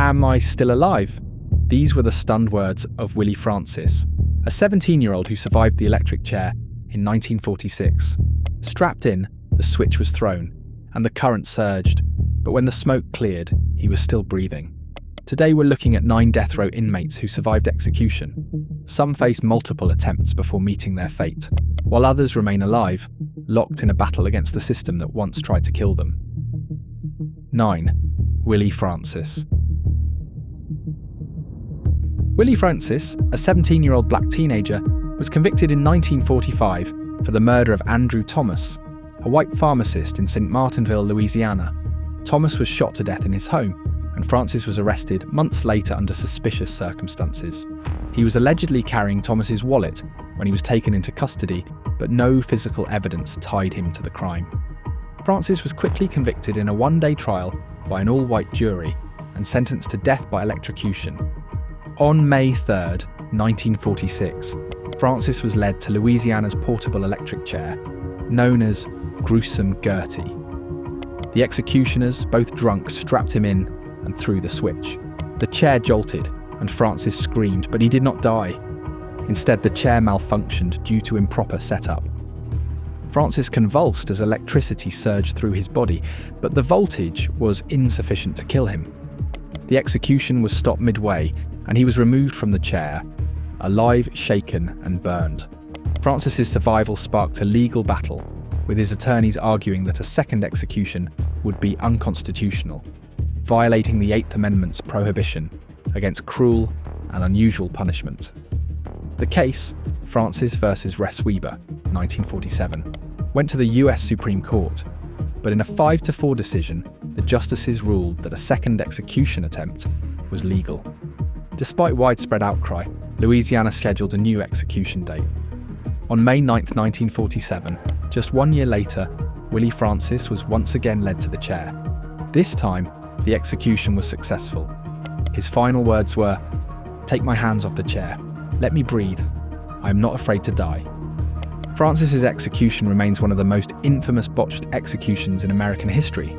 "Am I still alive?" These were the stunned words of Willie Francis, a 17-year-old who survived the electric chair in 1946. Strapped in, the switch was thrown, and the current surged, but when the smoke cleared, he was still breathing. Today we're looking at 9 death row inmates who survived execution. Some faced multiple attempts before meeting their fate, while others remain alive, locked in a battle against the system that once tried to kill them. 9. Willie Francis. Willie Francis, a 17-year-old black teenager, was convicted in 1945 for the murder of Andrew Thomas, a white pharmacist in St. Martinville, Louisiana. Thomas was shot to death in his home, and Francis was arrested months later under suspicious circumstances. He was allegedly carrying Thomas's wallet when he was taken into custody, but no physical evidence tied him to the crime. Francis was quickly convicted in a one-day trial by an all-white jury and sentenced to death by electrocution. On May 3rd, 1946, Francis was led to Louisiana's portable electric chair, known as Gruesome Gertie. The executioners, both drunk, strapped him in and threw the switch. The chair jolted, and Francis screamed, but he did not die. Instead, the chair malfunctioned due to improper setup. Francis convulsed as electricity surged through his body, but the voltage was insufficient to kill him. The execution was stopped midway, and he was removed from the chair, alive, shaken, and burned. Francis's survival sparked a legal battle, with his attorneys arguing that a second execution would be unconstitutional, violating the Eighth Amendment's prohibition against cruel and unusual punishment. The case, Francis versus Ress Weber, 1947, went to the US Supreme Court, but in a 5-4 decision, the justices ruled that a second execution attempt was legal. Despite widespread outcry, Louisiana scheduled a new execution date. On May 9, 1947, just 1 year later, Willie Francis was once again led to the chair. This time, the execution was successful. His final words were, "Take my hands off the chair. Let me breathe. I am not afraid to die." Francis's execution remains one of the most infamous botched executions in American history.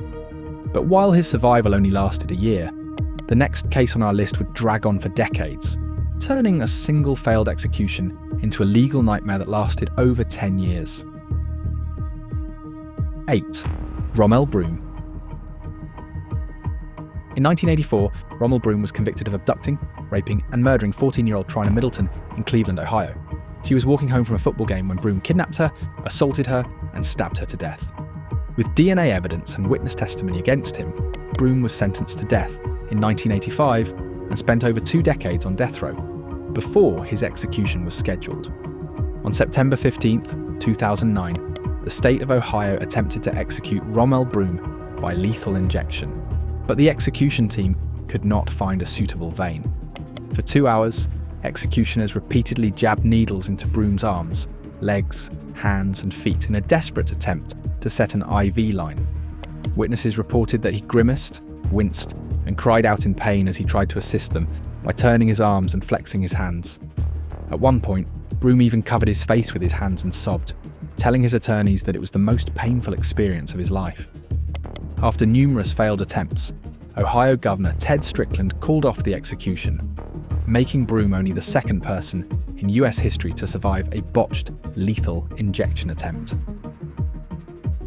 But while his survival only lasted a year, the next case on our list would drag on for decades, turning a single failed execution into a legal nightmare that lasted over 10 years. 8. Rommel Broom. In 1984, Rommel Broom was convicted of abducting, raping, and murdering 14-year-old Trina Middleton in Cleveland, Ohio. She was walking home from a football game when Broom kidnapped her, assaulted her, and stabbed her to death. With DNA evidence and witness testimony against him, Broom was sentenced to death in 1985 and spent over 2 decades on death row, before his execution was scheduled. On September 15, 2009, the state of Ohio attempted to execute Rommel Broom by lethal injection, but the execution team could not find a suitable vein. For 2 hours, executioners repeatedly jabbed needles into Broom's arms, legs, hands, and feet in a desperate attempt to set an IV line. Witnesses reported that he grimaced, winced, and cried out in pain as he tried to assist them by turning his arms and flexing his hands. At one point, Broom even covered his face with his hands and sobbed, telling his attorneys that it was the most painful experience of his life. After numerous failed attempts, Ohio Governor Ted Strickland called off the execution, making Broom only the second person in US history to survive a botched, lethal injection attempt.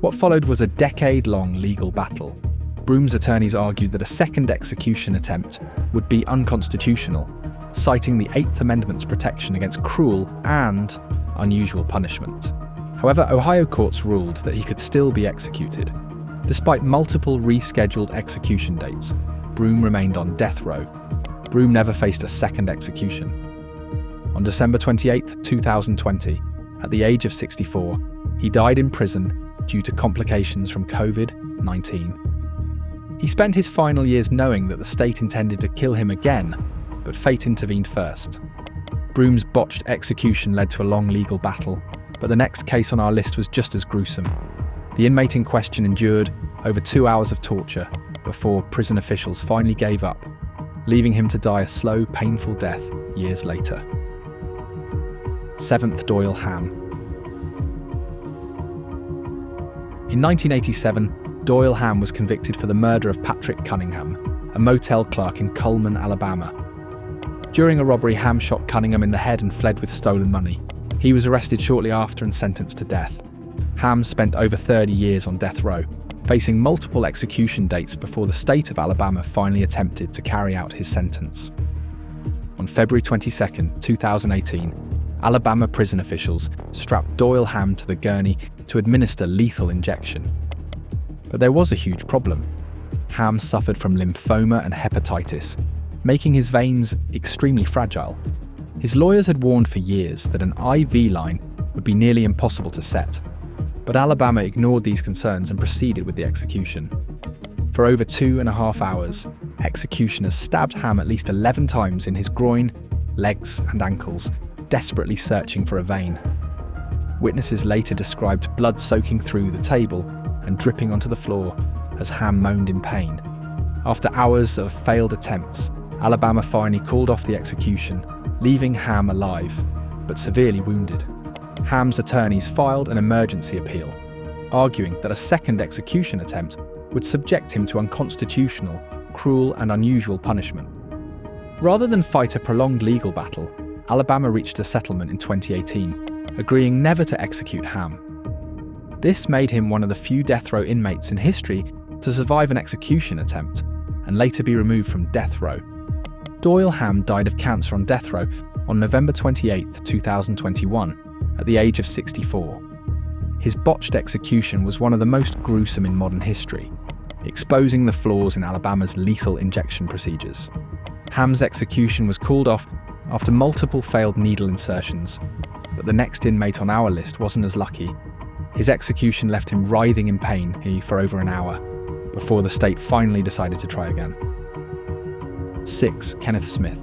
What followed was a decade-long legal battle. Broom's attorneys argued that a second execution attempt would be unconstitutional, citing the Eighth Amendment's protection against cruel and unusual punishment. However, Ohio courts ruled that he could still be executed. Despite multiple rescheduled execution dates, Broom remained on death row. Broom never faced a second execution. On December 28, 2020, at the age of 64, he died in prison due to complications from COVID-19. He spent his final years knowing that the state intended to kill him again, but fate intervened first. Broom's botched execution led to a long legal battle, but the next case on our list was just as gruesome. The inmate in question endured over 2 hours of torture before prison officials finally gave up, leaving him to die a slow, painful death years later. 7th Doyle Ham. In 1987, Doyle Ham was convicted for the murder of Patrick Cunningham, a motel clerk in Cullman, Alabama. During a robbery, Ham shot Cunningham in the head and fled with stolen money. He was arrested shortly after and sentenced to death. Ham spent over 30 years on death row, facing multiple execution dates before the state of Alabama finally attempted to carry out his sentence. On February 22, 2018, Alabama prison officials strapped Doyle Ham to the gurney to administer lethal injection. But there was a huge problem. Ham suffered from lymphoma and hepatitis, making his veins extremely fragile. His lawyers had warned for years that an IV line would be nearly impossible to set, but Alabama ignored these concerns and proceeded with the execution. For over 2.5 hours, executioners stabbed Ham at least 11 times in his groin, legs, and ankles, desperately searching for a vein. Witnesses later described blood soaking through the table and dripping onto the floor as Ham moaned in pain. After hours of failed attempts, Alabama finally called off the execution, leaving Ham alive, but severely wounded. Ham's attorneys filed an emergency appeal, arguing that a second execution attempt would subject him to unconstitutional, cruel, and unusual punishment. Rather than fight a prolonged legal battle, Alabama reached a settlement in 2018, agreeing never to execute Ham. This made him one of the few death row inmates in history to survive an execution attempt and later be removed from death row. Doyle Ham died of cancer on death row on November 28, 2021, at the age of 64. His botched execution was one of the most gruesome in modern history, exposing the flaws in Alabama's lethal injection procedures. Ham's execution was called off after multiple failed needle insertions, but the next inmate on our list wasn't as lucky. His execution left him writhing in pain for over an hour, before the state finally decided to try again. 6. Kenneth Smith.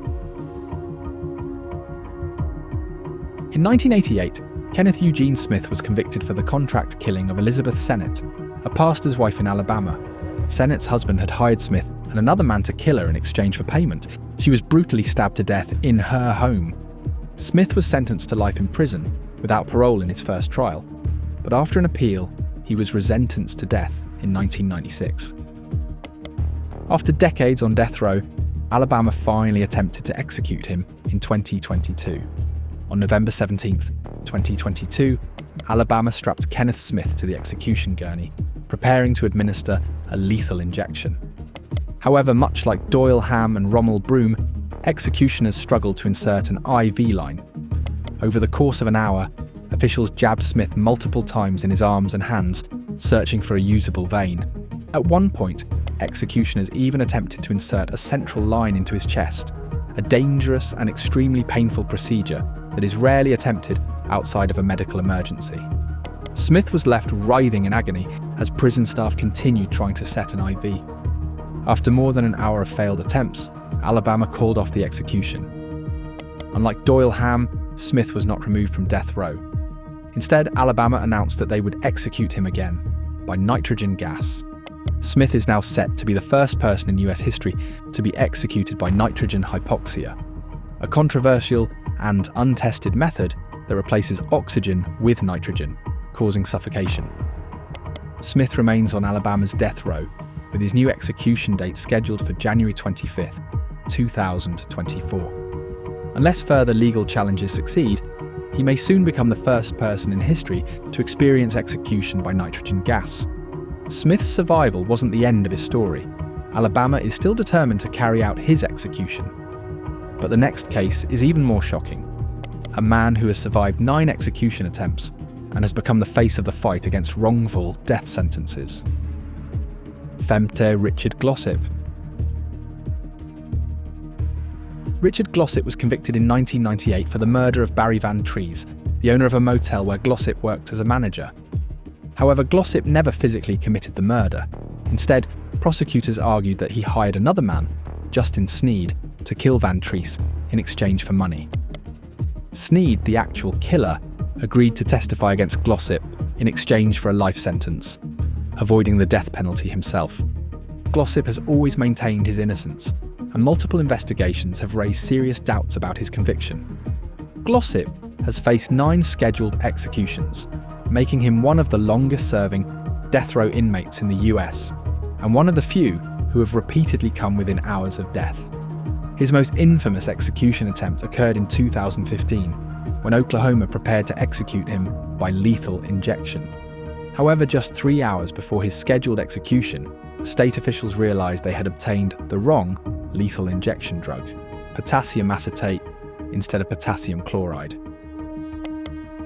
In 1988, Kenneth Eugene Smith was convicted for the contract killing of Elizabeth Sennett, a pastor's wife in Alabama. Sennett's husband had hired Smith and another man to kill her in exchange for payment. She was brutally stabbed to death in her home. Smith was sentenced to life in prison, without parole in his first trial, but after an appeal, he was resentenced to death in 1996. After decades on death row, Alabama finally attempted to execute him in 2022. On November 17, 2022, Alabama strapped Kenneth Smith to the execution gurney, preparing to administer a lethal injection. However, much like Doyle Ham and Rommel Broom, executioners struggled to insert an IV line. Over the course of an hour, officials jabbed Smith multiple times in his arms and hands, searching for a usable vein. At one point, executioners even attempted to insert a central line into his chest, a dangerous and extremely painful procedure that is rarely attempted outside of a medical emergency. Smith was left writhing in agony as prison staff continued trying to set an IV. After more than an hour of failed attempts, Alabama called off the execution. Unlike Doyle Ham, Smith was not removed from death row. Instead, Alabama announced that they would execute him again by nitrogen gas. Smith is now set to be the first person in US history to be executed by nitrogen hypoxia, a controversial and untested method that replaces oxygen with nitrogen, causing suffocation. Smith remains on Alabama's death row, with his new execution date scheduled for January 25, 2024. Unless further legal challenges succeed, he may soon become the first person in history to experience execution by nitrogen gas. Smith's survival wasn't the end of his story. Alabama is still determined to carry out his execution. But the next case is even more shocking. A man who has survived 9 execution attempts and has become the face of the fight against wrongful death sentences. Femte Richard Glossip. Richard Glossip was convicted in 1998 for the murder of Barry Van Trees, the owner of a motel where Glossip worked as a manager. However, Glossip never physically committed the murder. Instead, prosecutors argued that he hired another man, Justin Sneed, to kill Van Trees in exchange for money. Sneed, the actual killer, agreed to testify against Glossip in exchange for a life sentence, avoiding the death penalty himself. Glossip has always maintained his innocence, and multiple investigations have raised serious doubts about his conviction. Glossip has faced 9 scheduled executions, making him one of the longest-serving death row inmates in the US, and one of the few who have repeatedly come within hours of death. His most infamous execution attempt occurred in 2015, when Oklahoma prepared to execute him by lethal injection. However, just 3 hours before his scheduled execution, state officials realized they had obtained the wrong lethal injection drug, potassium acetate instead of potassium chloride.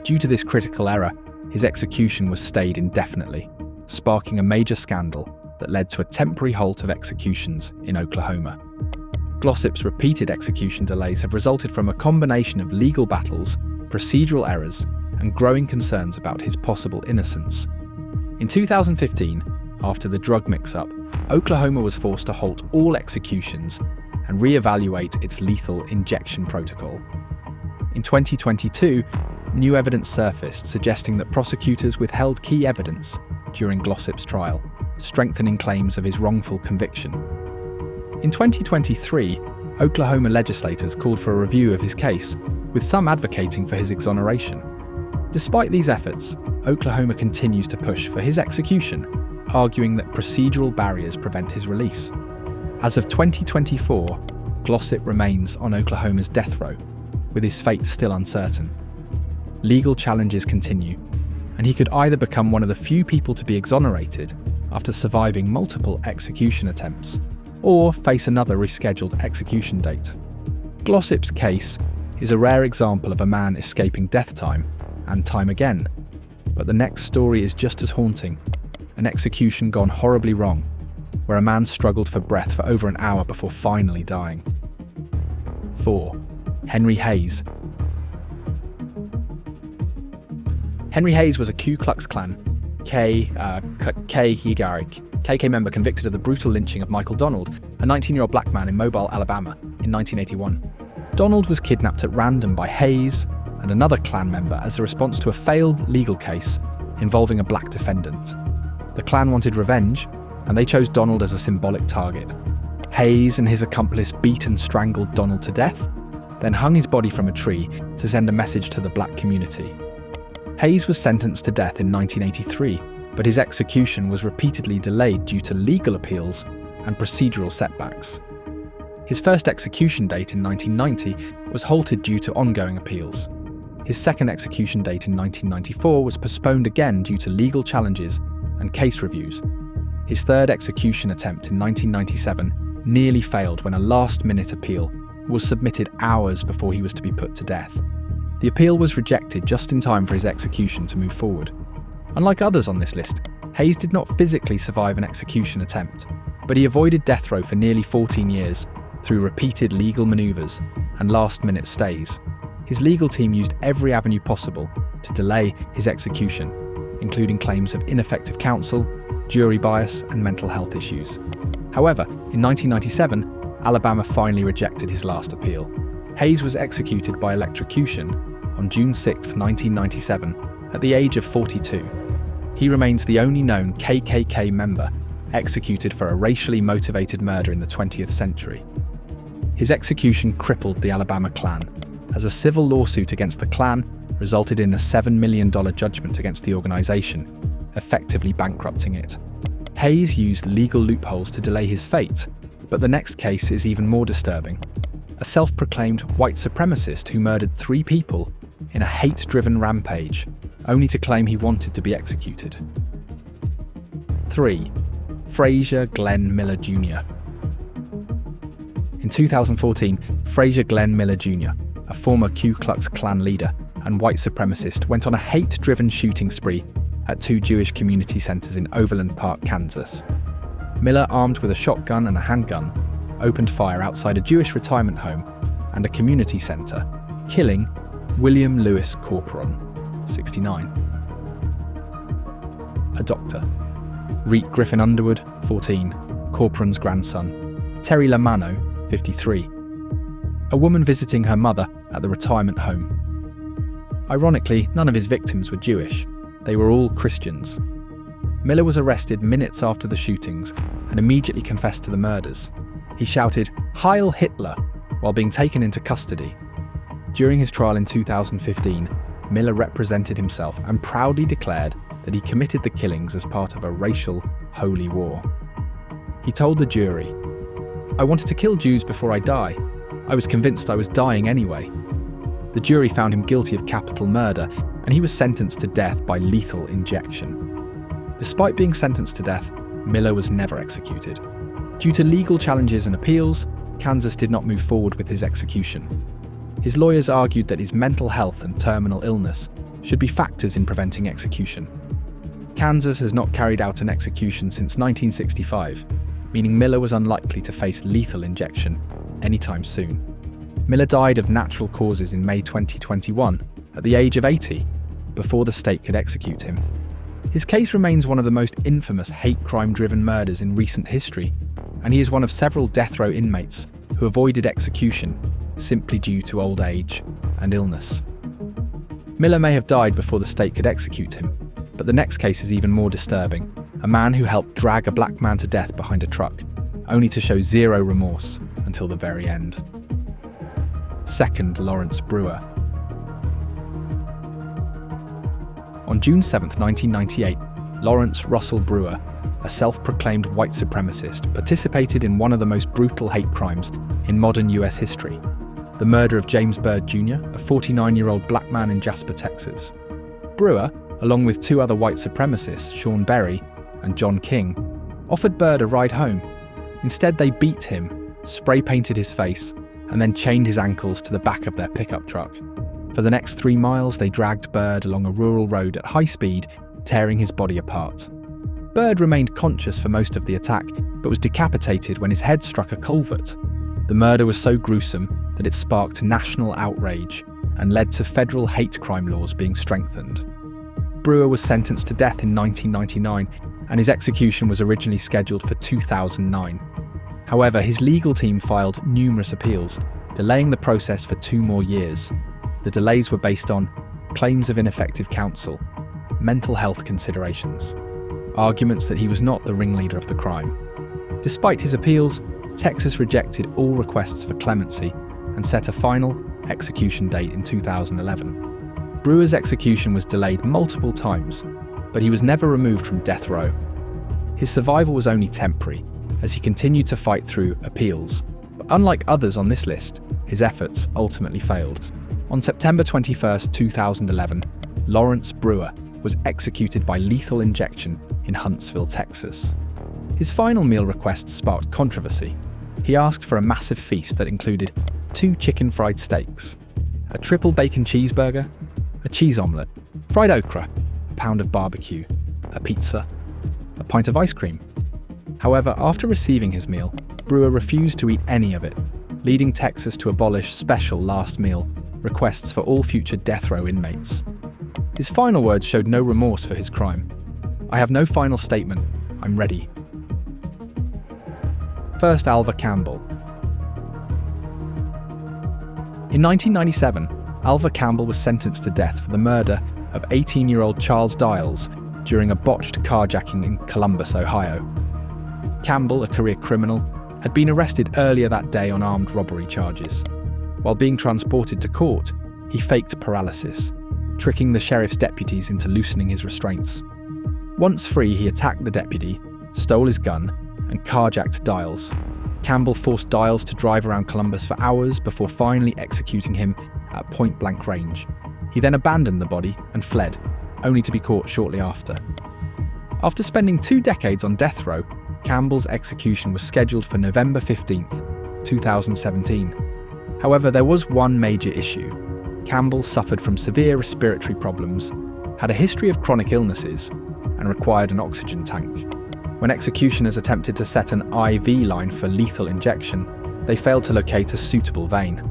Due to this critical error, his execution was stayed indefinitely, sparking a major scandal that led to a temporary halt of executions in Oklahoma. Glossip's repeated execution delays have resulted from a combination of legal battles, procedural errors, and growing concerns about his possible innocence. In 2015, after the drug mix-up, Oklahoma was forced to halt all executions and re-evaluate its lethal injection protocol. In 2022, new evidence surfaced suggesting that prosecutors withheld key evidence during Glossip's trial, strengthening claims of his wrongful conviction. In 2023, Oklahoma legislators called for a review of his case, with some advocating for his exoneration. Despite these efforts, Oklahoma continues to push for his execution, arguing that procedural barriers prevent his release. As of 2024, Glossip remains on Oklahoma's death row, with his fate still uncertain. Legal challenges continue, and he could either become one of the few people to be exonerated after surviving multiple execution attempts, or face another rescheduled execution date. Glossip's case is a rare example of a man escaping death time and time again, but the next story is just as haunting, an execution gone horribly wrong, where a man struggled for breath for over an hour before finally dying. 4. Henry Hayes. Henry Hayes was a Ku Klux Klan KKK member convicted of the brutal lynching of Michael Donald, a 19-year-old black man in Mobile, Alabama, in 1981. Donald was kidnapped at random by Hayes and another Klan member as a response to a failed legal case involving a black defendant. The Klan wanted revenge, and they chose Donald as a symbolic target. Hayes and his accomplice beat and strangled Donald to death, then hung his body from a tree to send a message to the black community. Hayes was sentenced to death in 1983, but his execution was repeatedly delayed due to legal appeals and procedural setbacks. His first execution date in 1990 was halted due to ongoing appeals. His second execution date in 1994 was postponed again due to legal challenges and case reviews. His third execution attempt in 1997 nearly failed when a last-minute appeal was submitted hours before he was to be put to death. The appeal was rejected just in time for his execution to move forward. Unlike others on this list, Hayes did not physically survive an execution attempt, but he avoided death row for nearly 14 years through repeated legal maneuvers and last-minute stays. His legal team used every avenue possible to delay his execution, including claims of ineffective counsel, jury bias, and mental health issues. However, in 1997, Alabama finally rejected his last appeal. Hayes was executed by electrocution on June 6, 1997, at the age of 42. He remains the only known KKK member executed for a racially motivated murder in the 20th century. His execution crippled the Alabama Klan, as a civil lawsuit against the Klan resulted in a $7 million judgment against the organization, effectively bankrupting it. Hayes used legal loopholes to delay his fate, but the next case is even more disturbing. A self-proclaimed white supremacist who murdered 3 people in a hate-driven rampage, only to claim he wanted to be executed. 3. Frazier Glenn Miller Jr. In 2014, Frazier Glenn Miller Jr., a former Ku Klux Klan leader and white supremacist, went on a hate-driven shooting spree at 2 Jewish community centers in Overland Park, Kansas. Miller, armed with a shotgun and a handgun, opened fire outside a Jewish retirement home and a community center, killing William Lewis Corporon, 69. A doctor. Reet Griffin Underwood, 14, Corporon's grandson. Terry Lamanno, 53. A woman visiting her mother at the retirement home. Ironically, none of his victims were Jewish. They were all Christians. Miller was arrested minutes after the shootings and immediately confessed to the murders. He shouted, "Heil Hitler," while being taken into custody. During his trial in 2015, Miller represented himself and proudly declared that he committed the killings as part of a racial holy war. He told the jury, "I wanted to kill Jews before I die. I was convinced I was dying anyway." The jury found him guilty of capital murder, and he was sentenced to death by lethal injection. Despite being sentenced to death, Miller was never executed. Due to legal challenges and appeals, Kansas did not move forward with his execution. His lawyers argued that his mental health and terminal illness should be factors in preventing execution. Kansas has not carried out an execution since 1965, meaning Miller was unlikely to face lethal injection anytime soon. Miller died of natural causes in May 2021 at the age of 80, before the state could execute him. His case remains one of the most infamous hate crime-driven murders in recent history, and he is one of several death row inmates who avoided execution simply due to old age and illness. Miller may have died before the state could execute him, but the next case is even more disturbing. A man who helped drag a black man to death behind a truck, only to show zero remorse until the very end. Second, Lawrence Brewer. On June 7, 1998, Lawrence Russell Brewer, a self-proclaimed white supremacist, participated in one of the most brutal hate crimes in modern US history, the murder of James Byrd Jr., a 49-year-old black man in Jasper, Texas. Brewer, along with two other white supremacists, Sean Berry and John King, offered Byrd a ride home. Instead, they beat him, spray-painted his face, and then chained his ankles to the back of their pickup truck. For the next 3 miles, they dragged Byrd along a rural road at high speed, tearing his body apart. Byrd remained conscious for most of the attack, but was decapitated when his head struck a culvert. The murder was so gruesome that it sparked national outrage and led to federal hate crime laws being strengthened. Brewer was sentenced to death in 1999, and his execution was originally scheduled for 2009. However, his legal team filed numerous appeals, delaying the process for 2 more years. The delays were based on claims of ineffective counsel, mental health considerations, arguments that he was not the ringleader of the crime. Despite his appeals, Texas rejected all requests for clemency and set a final execution date in 2011. Brewer's execution was delayed multiple times, but he was never removed from death row. His survival was only temporary, as he continued to fight through appeals. But unlike others on this list, his efforts ultimately failed. On September 21, 2011, Lawrence Brewer was executed by lethal injection in Huntsville, Texas. His final meal request sparked controversy. He asked for a massive feast that included 2 chicken fried steaks, a triple bacon cheeseburger, a cheese omelette, fried okra, a pound of barbecue, a pizza, a pint of ice cream. However, after receiving his meal, Brewer refused to eat any of it, leading Texas to abolish special last meal requests for all future death row inmates. His final words showed no remorse for his crime. "I have no final statement. I'm ready." First, Alva Campbell. In 1997, Alva Campbell was sentenced to death for the murder of 18-year-old Charles Dials during a botched carjacking in Columbus, Ohio. Campbell, a career criminal, had been arrested earlier that day on armed robbery charges. While being transported to court, he faked paralysis, tricking the sheriff's deputies into loosening his restraints. Once free, he attacked the deputy, stole his gun, and carjacked Dials. Campbell forced Dials to drive around Columbus for hours before finally executing him at point-blank range. He then abandoned the body and fled, only to be caught shortly after. After spending 2 decades on death row, Campbell's execution was scheduled for November 15, 2017. However, there was one major issue. Campbell suffered from severe respiratory problems, had a history of chronic illnesses, and required an oxygen tank. When executioners attempted to set an IV line for lethal injection, they failed to locate a suitable vein.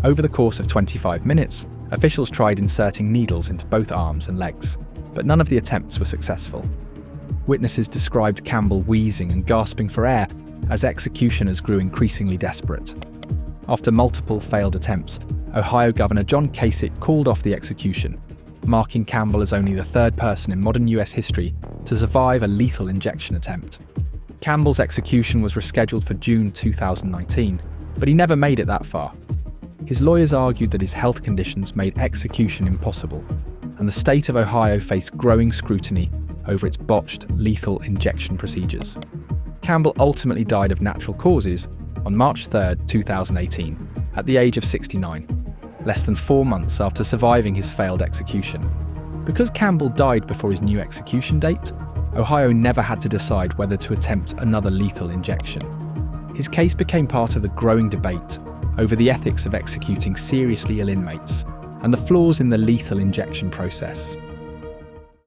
Over the course of 25 minutes, officials tried inserting needles into both arms and legs, but none of the attempts were successful. Witnesses described Campbell wheezing and gasping for air as executioners grew increasingly desperate. After multiple failed attempts, Ohio Governor John Kasich called off the execution, marking Campbell as only the 3rd person in modern US history to survive a lethal injection attempt. Campbell's execution was rescheduled for June 2019, but he never made it that far. His lawyers argued that his health conditions made execution impossible, and the state of Ohio faced growing scrutiny over its botched lethal injection procedures. Campbell ultimately died of natural causes on March 3, 2018, at the age of 69, less than 4 months after surviving his failed execution. Because Campbell died before his new execution date, Ohio never had to decide whether to attempt another lethal injection. His case became part of the growing debate over the ethics of executing seriously ill inmates and the flaws in the lethal injection process.